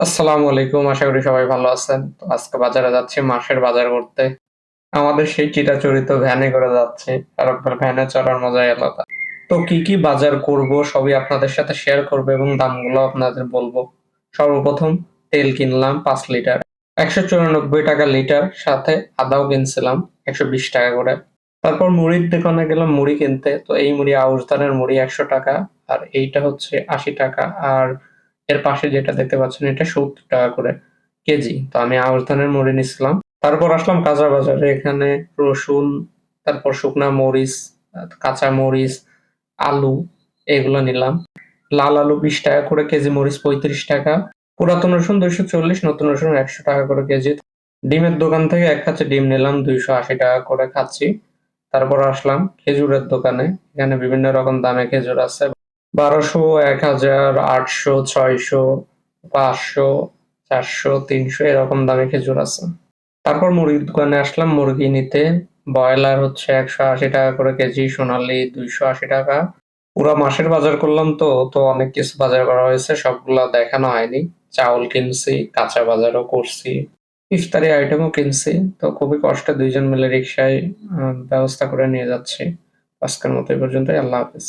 আসসালামু আলাইকুম। আশা করি সবাই ভালো আছেন। তো আজকে বাজারে যাচ্ছি মাসের বাজার করতে। আমাদের সেই চিরাচরিত ভ্যানে করে যাচ্ছি। আর একবার ভ্যানে চড়ার মজাই আলাদা। তো কি বাজার করব সবই আপনাদের সাথে শেয়ার করব এবং দামগুলো আপনাদের বলবো। সর্বপ্রথম তেল কিনলাম ৫ লিটার। ৳১৯৪ লিটার সাথে আদাও কিনছিলাম ৳১২০ করে। তারপর মুড়ির দোকানে গেলাম মুড়ি কিনতে। তো এই মুড়ি আউশ ধানের মুড়ি ৳১০০ আর এইটা হচ্ছে ৳৮০ আর এর পাশে যেটা দেখতে পাচ্ছেন এটা ৳৭০ করে কেজি। তো আমি আউশ ধানের মুড়ি নিছিলাম। তারপর আসলাম কাঁচা বাজারে। এখানে রসুন, তারপর শুকনা মরিচ, কাঁচা মরিচ, আলু এগুলো নিলাম। লাল আলু ৳২০ করে কেজি, মরিচ ৳৩৫, পুরাতন রসুন ৳২৪০, নতুন রসুন ৳১০০ করে কেজি। ডিমের দোকান থেকে ১ কাঁচা ডিম নিলাম ৳২৮০ করে খাচ্ছি। তারপর আসলাম খেজুরের দোকানে। এখানে বিভিন্ন রকম দামে খেজুর আছে। ১২০০, ১০০০, ৮০০, ৬০০, ৫০০, ৪০০, ৩০০ এরকম দামে খেজুর আছে। তারপর মুরগির দোকানে আসলাম মুরগি নিতে। ব্রয়লার হচ্ছে ৳১৮০ করে কেজি, সোনালী ৳২৮০। পুরা মাসের বাজার করলাম তো অনেক কিছু বাজার করা হয়েছে। সবগুলা দেখানো হয়নি। চাউল কিনছি, কাঁচা বাজারও করছি, ইফতারি আইটেমও কিনছি। তো খুবই কষ্টে ২ জন মিলে রিক্সায় ব্যবস্থা করে নিয়ে যাচ্ছি। আজকের মতো এই পর্যন্তই। আল্লাহ হাফেজ।